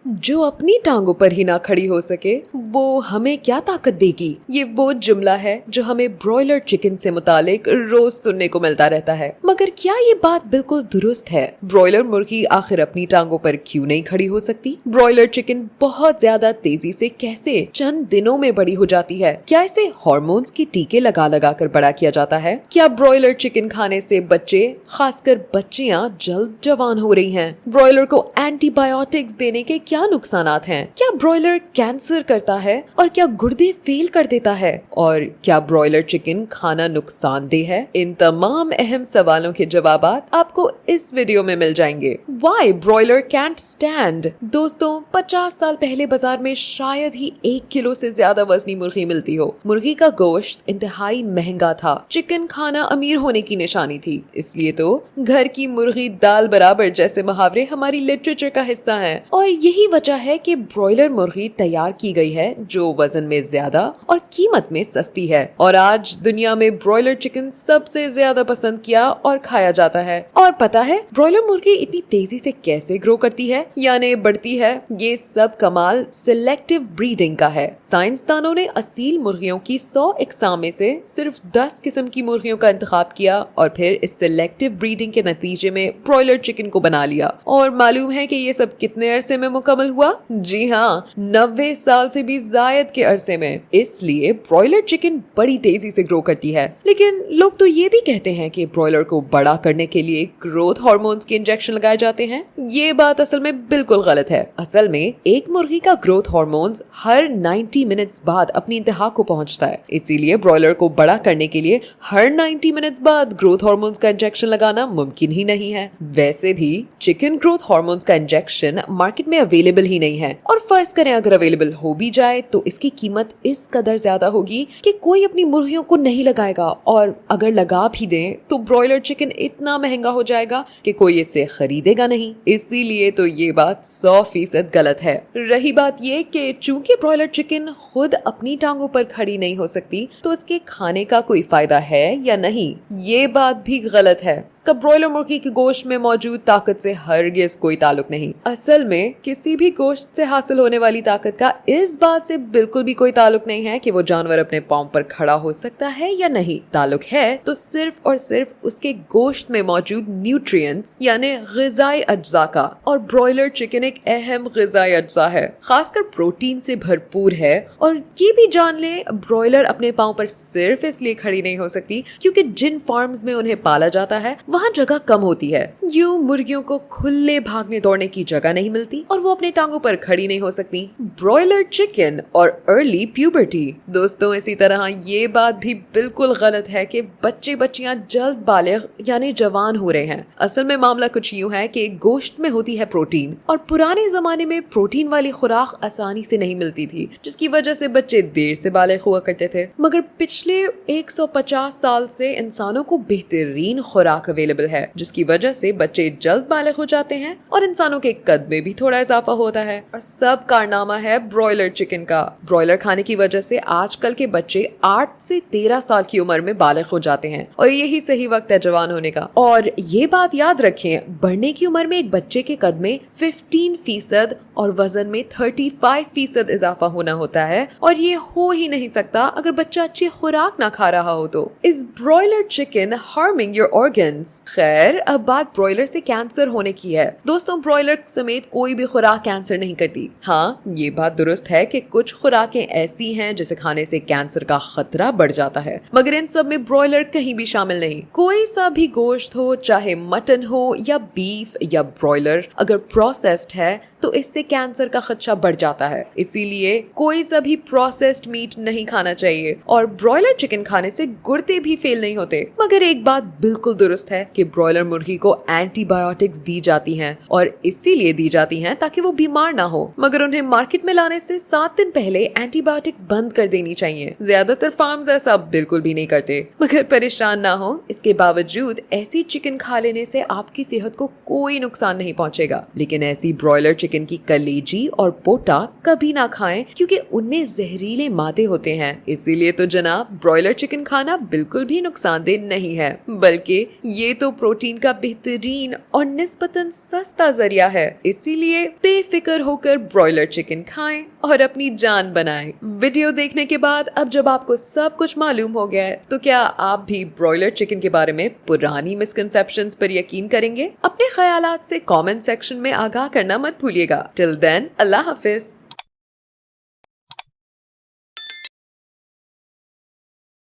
जो अपनी टांगों पर ही ना खड़ी हो सके वो हमें क्या ताकत देगी। ये वो जुमला है जो हमें ब्रॉयलर चिकन से मुतालिक रोज सुनने को मिलता रहता है, मगर क्या ये बात बिल्कुल दुरुस्त है? ब्रॉयलर मुर्गी आखिर अपनी टांगों पर क्यों नहीं खड़ी हो सकती? ब्रॉयलर चिकन बहुत ज्यादा तेजी से कैसे चंद दिनों में बड़ी हो जाती है? क्या इसे हार्मोन्स के टीके लगा लगा कर बड़ा किया जाता है? क्या ब्रॉयलर चिकन खाने से बच्चे, खासकर बच्चियां, जल्द जवान हो रही हैं? ब्रॉयलर को एंटीबायोटिक्स देने के क्या नुकसानात हैं? क्या ब्रॉयलर कैंसर करता है और क्या गुर्दे फेल कर देता है? और क्या ब्रॉयलर चिकन खाना नुकसानदेह है? इन तमाम अहम सवालों के जवाब आपको इस वीडियो में मिल जाएंगे। Why broiler can't stand? दोस्तों, 50 साल पहले बाजार में शायद ही 1 किलो से ज्यादा वजनी मुर्गी मिलती हो। मुर्गी का गोश्त इंतहाई महंगा था। चिकन खाना अमीर होने की निशानी थी, इसलिए तो घर की मुर्गी दाल बराबर जैसे मुहावरे हमारी लिटरेचर का हिस्सा हैं। और यही वजह है कि ब्रॉयलर मुर्गी तैयार की गई है जो वजन में ज्यादा और कीमत में सस्ती है। और आज दुनिया में ब्रॉयलर चिकन सबसे ज्यादा पसंद किया और खाया जाता है। और पता है ब्रॉयलर मुर्गी इतनी तेजी से कैसे ग्रो करती है, यानी बढ़ती है? ये सब कमाल सिलेक्टिव ब्रीडिंग का है। साइंसदानों ने असील मुर्गियों की 100 अक़साम में से सिर्फ 10 किस्म की मुर्गियों का इंतखाब किया और फिर इस सिलेक्टिव ब्रीडिंग के नतीजे में ब्रॉयलर चिकन को बना लिया। और मालूम है कि ये सब कितने अरसे में मुकम्मल हुआ? जी हाँ, 90 साल से भी जायद के अरसे में। इसलिए ब्रॉयलर चिकन बड़ी तेजी से ग्रो करती है। लेकिन लोग तो ये भी कहते हैं कि ब्रॉयलर को बड़ा करने के लिए ग्रोथ हार्मोन्स के इंजेक्शन लगाए जाते हैं। ये बात असल में बिल्कुल गलत है। असल में एक मुर्गी का ग्रोथ हार्मोन्स हर 90 मिनट्स बाद अपनी इंतहा को पहुंचता है। इसीलिए ब्रॉयलर को बड़ा करने के लिए हर 90 मिनट्स बाद ग्रोथ हार्मोन्स का इंजेक्शन लगाना मुमकिन ही नहीं है। वैसे भी चिकन ग्रोथ हार्मोन्स का इंजेक्शन मार्केट में अवेलेबल ही नहीं है, और फर्ज करें अगर अवेलेबल हो भी जाए तो इसकी कीमत इस कदर ज्यादा होगी कि कोई अपनी मुर्गियों को नहीं लगाएगा, और अगर लगा भी दें तो ब्रॉयलर चिकन इतना महंगा हो जाएगा कि कोई इसे खरीदेगा नहीं। इसीलिए तो ये बात 100% गलत है। रही बात ये कि चूंकि ब्रॉयलर चिकन खुद अपनी टांगों पर खड़ी नहीं हो सकती तो इसके खाने का कोई फायदा है या नहीं, ये बात भी गलत है। इसका ब्रॉयलर मुर्गी के गोश्त में मौजूद ताकत से हरगिज कोई ताल्लुक नहीं। असल में किसी भी गोश्त से हासिल होने वाली ताकत का इस बात से बिल्कुल भी कोई ताल्लुक नहीं है कि वो जानवर अपने पांव पर खड़ा हो सकता है या नहीं। ताल्लुक है तो सिर्फ और सिर्फ उसके गोश्त में मौजूद न्यूट्रिएंट्स यानी ग़िज़ाई अज्जा का। और ब्रॉयलर चिकन एक अहम ग़िज़ाई अज्जा है, खासकर प्रोटीन से भरपूर है। और ये भी जान ले, ब्रॉयलर अपने पांव पर सिर्फ इसलिए खड़ी नहीं हो सकती क्योंकि जिन फार्म्स में उन्हें पाला जाता है वहाँ जगह कम होती है। यूं मुर्गियों को खुले भागने दौड़ने की जगह नहीं मिलती और वो अपने टांगों पर खड़ी नहीं हो सकती। ब्रॉयलर चिकन और अर्ली प्यूबर्टी। दोस्तों, इसी तरह ये बात भी बिल्कुल गलत है कि बच्चे बच्चियां जल्द बालिग यानी जवान हो रहे हैं। असल में मामला कुछ यूं है कि गोश्त में होती है प्रोटीन, और पुराने जमाने में प्रोटीन वाली खुराक आसानी से नहीं मिलती थी, जिसकी वजह से बच्चे देर से बालिग हुआ करते थे। मगर पिछले 150 साल से इंसानों को बेहतरीन खुराक अवेलेबल है, जिसकी वजह से बच्चे जल्द बालिग हो जाते हैं और इंसानों के कद में भी थोड़ा इजाफा होता है। और सब कारनामा है ब्रॉयलर चिकन का। ब्रॉयलर खाने की वजह से आजकल के बच्चे 8 से 13 साल की उम्र में बालिग हो जाते हैं, और यही सही वक्त है जवान होने का। और ये बात याद रखें, बढ़ने की उम्र में एक बच्चे के कद में 15% और वजन में 35% इजाफा होना होता है, और ये हो ही नहीं सकता अगर बच्चा अच्छी खुराक ना खा रहा हो तो। इस broiler chicken harming your organs. खैर, अब बात ब्रॉयलर से कैंसर होने की है। दोस्तों, ब्रॉयलर समेत कोई भी खुराक कैंसर नहीं करती। हाँ, ये बात दुरुस्त है कि कुछ खुराकें ऐसी हैं जिसे खाने से कैंसर का खतरा बढ़ जाता है, मगर इन सब में ब्रॉयलर कहीं भी शामिल नहीं। कोई सा भी गोश्त हो, चाहे मटन हो या बीफ या ब्रॉयलर, अगर प्रोसेस्ड है तो इससे कैंसर का खदशा बढ़ जाता है। इसीलिए कोई सा भी प्रोसेस्ड मीट नहीं खाना चाहिए, और ब्रॉयलर चिकन खाने से गुर्दे भी फेल नहीं होते। मगर एक बात बिल्कुल दुरुस्त है कि ब्रॉयलर मुर्गी को एंटीबायोटिक्स दी जाती हैं, और इसीलिए दी जाती हैं ताकि वो बीमार ना हो। मगर उन्हें मार्केट में लाने से 7 दिन पहले एंटीबायोटिक्स बंद कर देनी चाहिए। ज्यादातर फार्म्स ऐसा बिल्कुल भी नहीं करते। मगर परेशान ना हो, इसके बावजूद ऐसी चिकन खा लेने से आपकी सेहत को कोई नुकसान नहीं पहुंचेगा। लेकिन ऐसी ब्रॉयलर चिकन की कलेजी और पोटा कभी ना खाएं क्योंकि उनमें जहरीले मादे होते हैं। इसीलिए तो जनाब ब्रॉयलर चिकन खाना बिल्कुल भी नुकसानदेह नहीं है, बल्कि ये तो प्रोटीन का बेहतरीन और निस्बतन सस्ता जरिया है। इसीलिए बेफिक्र होकर ब्रॉयलर चिकन खाएं और अपनी जान बनाएं। वीडियो देखने के बाद अब जब आपको सब कुछ मालूम हो गया है, तो क्या आप भी ब्रॉयलर चिकन के बारे में पुरानी मिसकंसेप्शंस पर यकीन करेंगे? अपने ख्यालात से कमेंट सेक्शन में आगाह करना मत भूलिएगा। टिल देन, अल्लाह हाफिज।